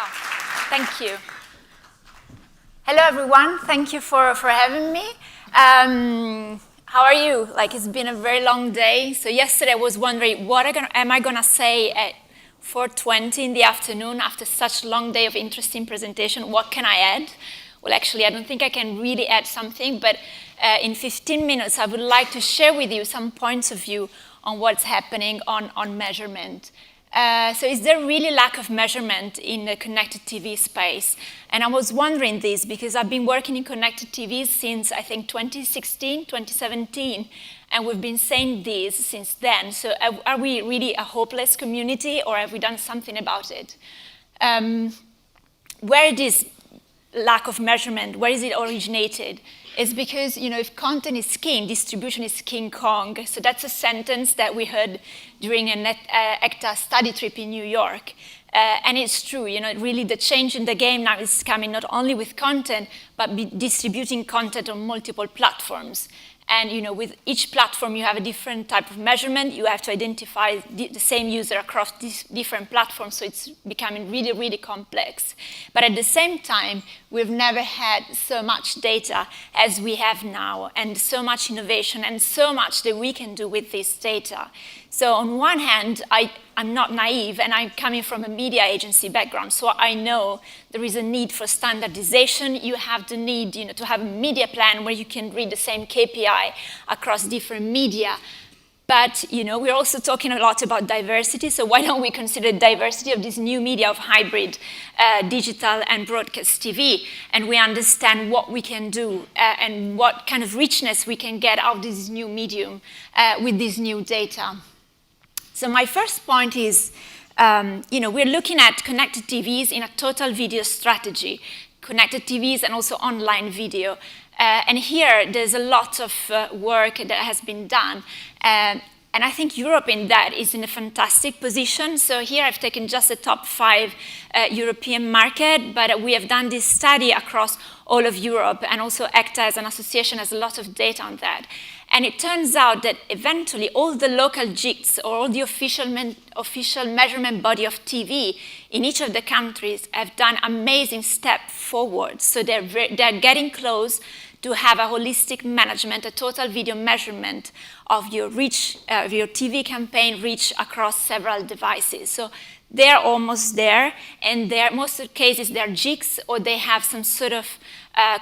Oh, thank you. Hello, everyone. Thank you for having me. How are you? Like, it's been a very long day. So yesterday I was wondering, what am I going to say at 4:20 in the afternoon after such a long day of interesting presentation? What can I add? Well, actually, I don't think I can really add something, but in 15 minutes, I would like to share with you some points of view on what's happening on measurement. So is there really lack of measurement in the connected TV space? And I was wondering this because I've been working in connected TVs since, I think, 2016, 2017, and we've been saying this since then. So are we really a hopeless community, or have we done something about it? Where it is lack of measurement, where is it originated? It's because, if content is king, distribution is King Kong. So that's a sentence that we heard during an ECTA study trip in New York. And it's true, really the change in the game now is coming not only with content, but distributing content on multiple platforms. And with each platform, you have a different type of measurement. You have to identify the same user across these different platforms, so it's becoming really, really complex. But at the same time, we've never had so much data as we have now, and so much innovation, and so much that we can do with this data. So on one hand, I'm not naive, and I'm coming from a media agency background, so I know there is a need for standardization. You have the need to have a media plan where you can read the same KPI across different media. But we're also talking a lot about diversity, so why don't we consider diversity of this new media of hybrid digital and broadcast TV, and we understand what we can do and what kind of richness we can get out of this new medium with this new data. So my first point is, we're looking at connected TVs in a total video strategy, connected TVs and also online video. And here, there's a lot of work that has been done. And I think Europe in that is in a fantastic position. So here I've taken just the top 5 European market, but we have done this study across all of Europe, and also ECTA as an association has a lot of data on that. And it turns out that eventually all the local GICs, or all the official measurement body of TV in each of the countries have done amazing step forward. So they're getting close to have a holistic management, a total video measurement of your reach, your TV campaign reach across several devices. So they're almost there, and most of the cases they're GICs, or they have some sort of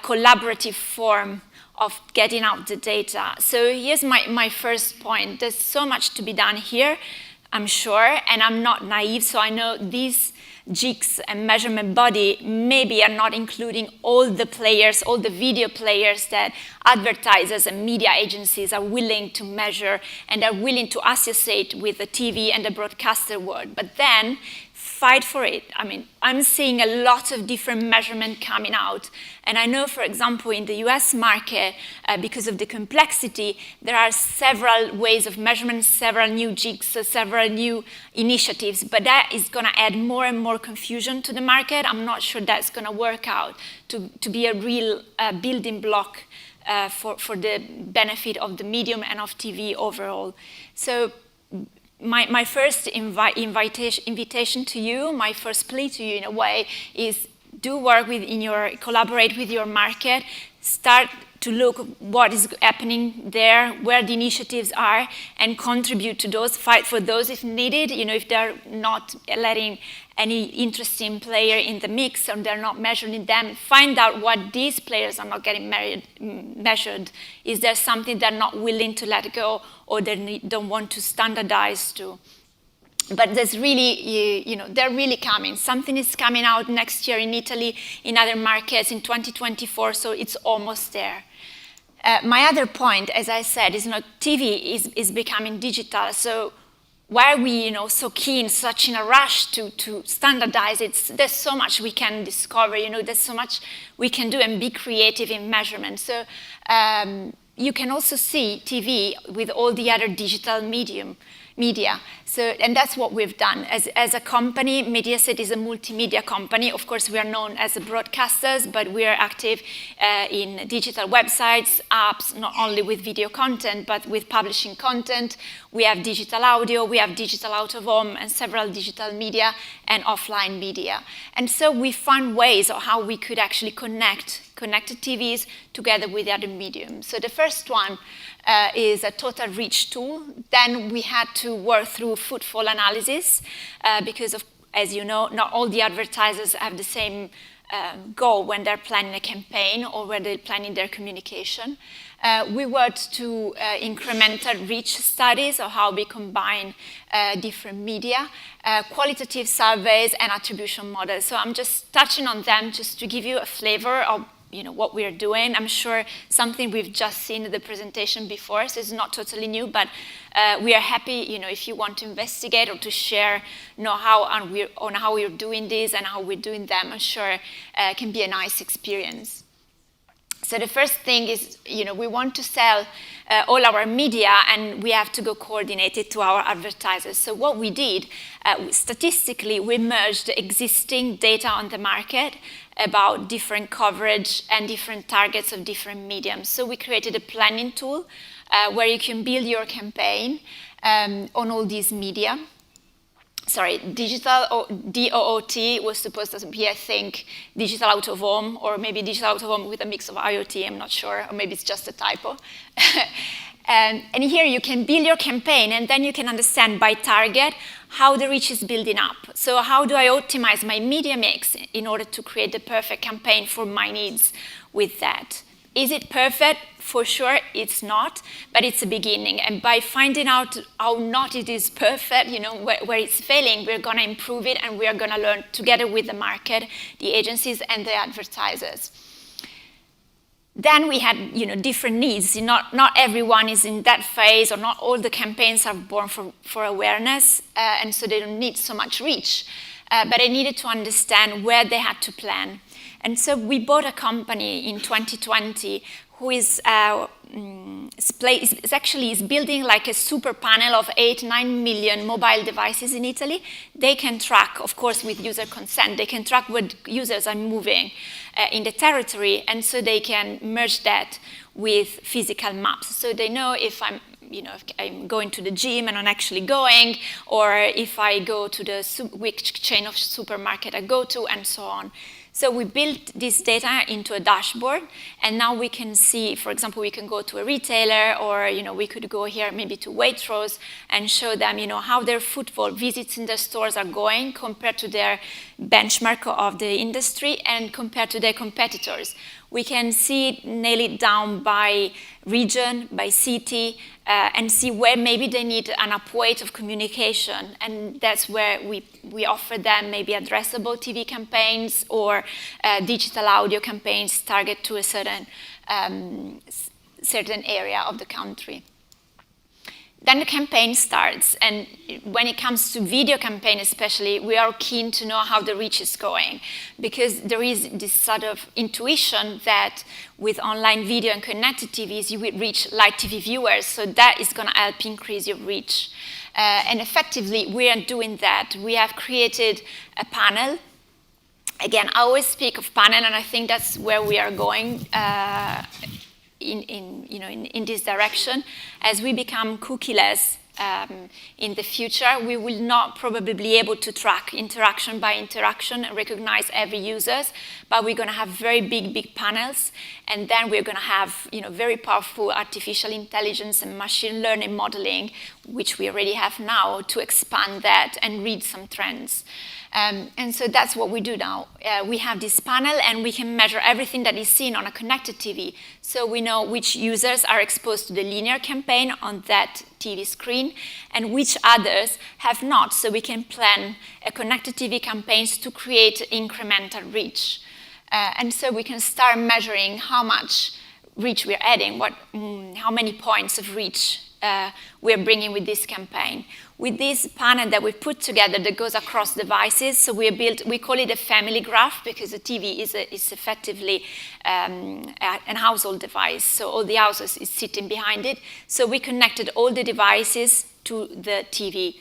collaborative form of getting out the data. So here's my first point. There's so much to be done here, I'm sure, and I'm not naive, so I know these GICs and measurement body maybe are not including all the players, all the video players that advertisers and media agencies are willing to measure and are willing to associate with the TV and the broadcaster world. But then, fight for it. I mean, I'm seeing a lot of different measurement coming out. And I know, for example, in the US market, because of the complexity, there are several ways of measurement, several new GICs, several new initiatives, but that is going to add more and more confusion to the market. I'm not sure that's going to work out to be a real building block for the benefit of the medium and of TV overall. So my first invitation to you, my first plea to you in a way, is do work collaborate with your market, start to look what is happening there, where the initiatives are, and contribute to those, fight for those if needed. If they're not letting any interesting player in the mix, or they're not measuring them, find out what these players are not getting measured. Is there something they're not willing to let go, or they don't want to standardize to? But there's really, they're really coming. Something is coming out next year in Italy, in other markets, in 2024, so it's almost there. My other point, as I said, is TV is becoming digital. So why are we, so keen, such in a rush to standardize it? There's so much we can discover. There's so much we can do and be creative in measurement. So you can also see TV with all the other digital medium. media. So, and that's what we've done. As a company, Mediaset is a multimedia company. Of course, we are known as broadcasters, but we are active in digital websites, apps, not only with video content, but with publishing content. We have digital audio, we have digital out of home, and several digital media and offline media. And so we found ways of how we could actually connect connected TVs together with the other mediums. So the first one is a total reach tool. Then we had to work through footfall analysis because, as you know, not all the advertisers have the same goal when they're planning a campaign or when they're planning their communication. We worked to incremental reach studies of how we combine different media, qualitative surveys, and attribution models. So I'm just touching on them just to give you a flavor of what we are doing. I'm sure something we've just seen in the presentation before, so it's not totally new, but we are happy, if you want to investigate or to share know-how on how we're doing this and how we're doing them. I'm sure it can be a nice experience. So the first thing is, we want to sell all our media, and we have to go coordinate it to our advertisers. So what we did, statistically, we merged existing data on the market about different coverage and different targets of different mediums. So we created a planning tool where you can build your campaign on all these media. Sorry, digital DOOT was supposed to be, I think, digital out of home, or maybe digital out of home with a mix of IoT, I'm not sure, or maybe it's just a typo. And here you can build your campaign, and then you can understand by target how the reach is building up. So how do I optimize my media mix in order to create the perfect campaign for my needs with that? Is it perfect? For sure, it's not, but it's a beginning. And by finding out how not it is perfect, where it's failing, we're going to improve it, and we are going to learn together with the market, the agencies, and the advertisers. Then we had, different needs. Not everyone is in that phase, or not all the campaigns are born for awareness, and so they don't need so much reach. But I needed to understand where they had to plan. And so we bought a company in 2020 who is building like a super panel of 8-9 million mobile devices in Italy. They can track, of course, with user consent, they can track what users are moving in the territory, and so they can merge that with physical maps. So they know if if I'm going to the gym and I'm actually going, or if I go to which chain of supermarket I go to, and so on. So we built this data into a dashboard, and now we can see, for example, we can go to a retailer, or we could go here maybe to Waitrose and show them how their footfall visits in their stores are going compared to their benchmark of the industry and compared to their competitors. We can nail it down by region, by city, and see where maybe they need an upweight of communication. And that's where we offer them maybe addressable TV campaigns or digital audio campaigns target to a certain area of the country. Then the campaign starts, and when it comes to video campaign especially, we are keen to know how the reach is going, because there is this sort of intuition that with online video and connected TVs, you will reach live TV viewers, so that is going to help increase your reach. And effectively, we are doing that. We have created a panel. Again, I always speak of panel, and I think that's where we are going in this direction. As we become cookieless in the future, we will not probably be able to track interaction by interaction and recognize every user, but we're going to have very big panels, and then we're going to have very powerful artificial intelligence and machine learning modeling, which we already have now, to expand that and read some trends. And so that's what we do now. We have this panel, and we can measure everything that is seen on a connected TV. So we know which users are exposed to the linear campaign on that TV screen and which others have not. So we can plan a connected TV campaigns to create incremental reach. And so we can start measuring how much reach we're adding, how many points of reach we're bringing with this campaign. With this panel that we put together that goes across devices, so we call it a family graph because the TV is effectively an household device, so all the houses is sitting behind it. So we connected all the devices to the TV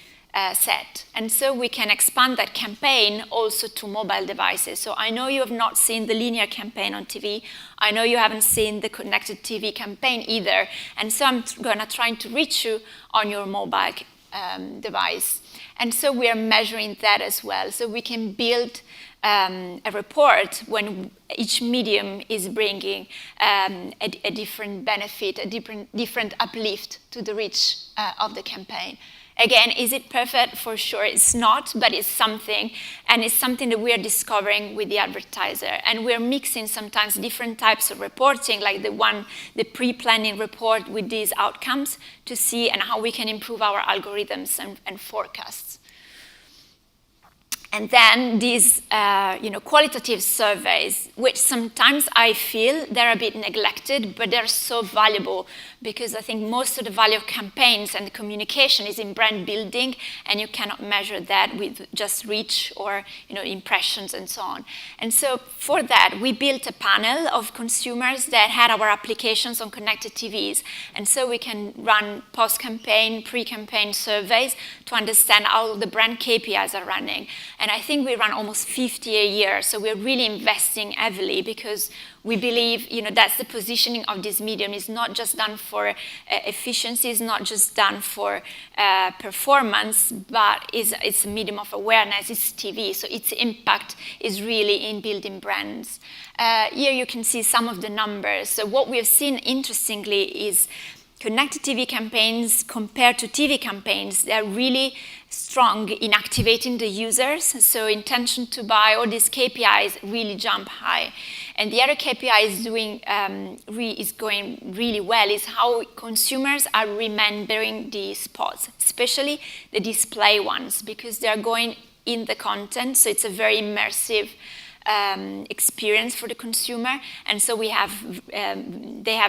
set. And so we can expand that campaign also to mobile devices. So I know you have not seen the linear campaign on TV. I know you haven't seen the connected TV campaign either. And so I'm going to try to reach you on your mobile device. And so we are measuring that as well. So we can build a report when each medium is bringing a different benefit, a different uplift to the reach of the campaign. Again, is it perfect? For sure it's not, but it's something, and it's something that we are discovering with the advertiser. And we're mixing sometimes different types of reporting, like the pre-planning report with these outcomes to see and how we can improve our algorithms and forecasts. And then these qualitative surveys, which sometimes I feel they're a bit neglected, but they're so valuable because I think most of the value of campaigns and the communication is in brand building, and you cannot measure that with just reach or impressions and so on. And so for that, we built a panel of consumers that had our applications on connected TVs. And so we can run post-campaign, pre-campaign surveys to understand how the brand KPIs are running. And I think we run almost 50 a year, so we're really investing heavily because we believe that's the positioning of this medium. It's not just done for efficiency, it's not just done for performance, but it's a medium of awareness, it's TV, so its impact is really in building brands. Here you can see some of the numbers. So what we have seen, interestingly, is connected TV campaigns compared to TV campaigns, they're really strong in activating the users. So intention to buy, all these KPIs really jump high. And the other KPI is going really well is how consumers are remembering the spots, especially the display ones, because they're going in the content. So it's a very immersive experience for the consumer. And so they have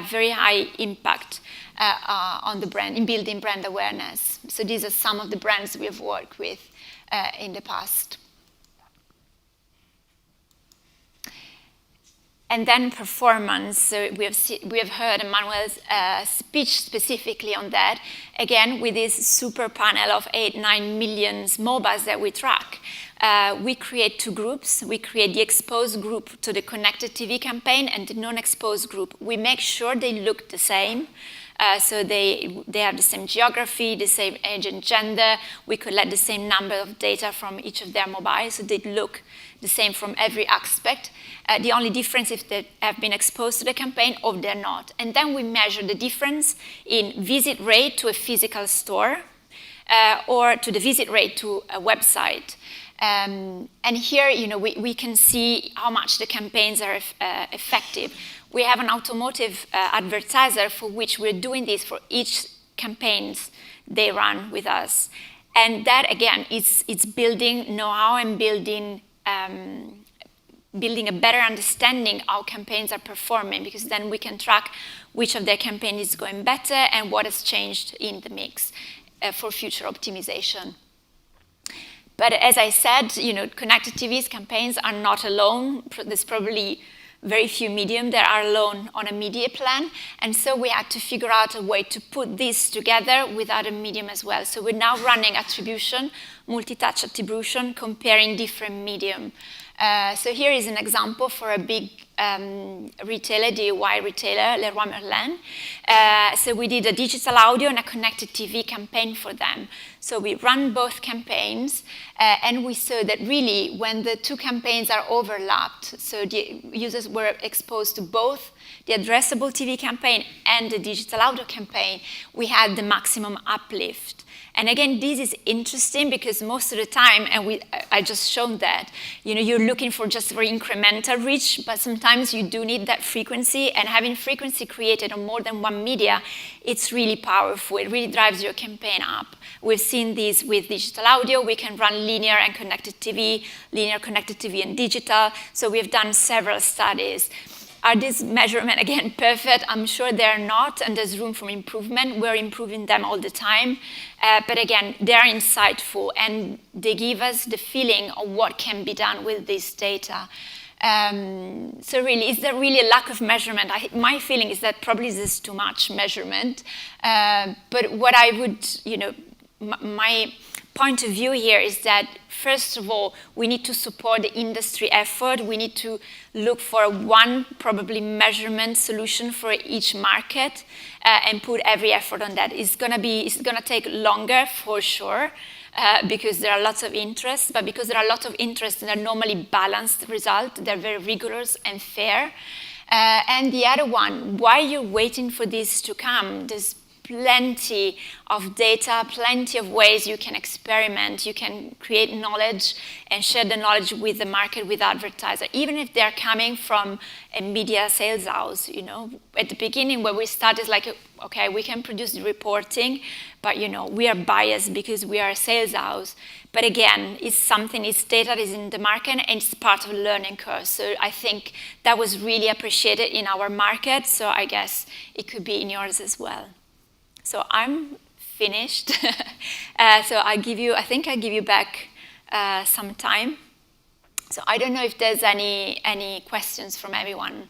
very high impact on the brand, in building brand awareness. So these are some of the brands we have worked with in the past. And then performance. So we have heard Emmanuel's speech specifically on that. Again, with this super panel of 8-9 million mobiles that we track. We create two groups. We create the exposed group to the connected TV campaign and the non-exposed group. We make sure they look the same. So they have the same geography, the same age and gender. We collect the same number of data from each of their mobiles, so they look the same from every aspect. The only difference if they have been exposed to the campaign or they're not. And then we measure the difference in visit rate to a physical store or to the visit rate to a website. And here, we can see how much the campaigns are effective. We have an automotive advertiser for which we're doing this for each campaigns they run with us. And that, again, it's building know-how and building a better understanding how campaigns are performing, because then we can track which of their campaign is going better and what has changed in the mix for future optimization. But as I said, connected TV's campaigns are not alone. There's probably very few medium that are alone on a media plan. And so we had to figure out a way to put this together with other medium as well. So we're now running attribution, multi-touch attribution, comparing different medium. So here is an example for a big retailer, DIY retailer, Leroy Merlin. So we did a digital audio and a connected TV campaign for them. So we ran both campaigns, and we saw that really when the two campaigns are overlapped, so the users were exposed to both the addressable TV campaign and the digital audio campaign, we had the maximum uplift. And again, this is interesting because most of the time, and I just shown that, you're looking for just very incremental reach, but sometimes you do need that frequency, and having frequency created on more than one media, it's really powerful. It really drives your campaign up. We've seen this with digital audio. We can run linear and connected TV, linear, connected TV, and digital. So we've done several studies. Are these measurements, again, perfect? I'm sure they're not, and there's room for improvement. We're improving them all the time. But again, they're insightful, and they give us the feeling of what can be done with this data. So really, is there really a lack of measurement? My feeling is that probably there's too much measurement. But what I would, my point of view here is that, first of all, we need to support the industry effort. We need to look for one probably measurement solution for each market and put every effort on that. It's gonna take longer for sure because there are lots of interest, but because there are lots of interest, they're normally balanced results. They're very rigorous and fair. And the other one, why you're waiting for this to come? There's plenty of data, plenty of ways you can experiment, you can create knowledge and share the knowledge with the market, with advertisers, even if they're coming from a media sales house. At the beginning where we started, like, okay, we can produce the reporting, but we are biased because we are a sales house. But again, it's data that is in the market, and it's part of a learning curve. So I think that was really appreciated in our market, so I guess it could be in yours as well. So I'm finished. So I think I give you back some time. So I don't know if there's any questions from everyone.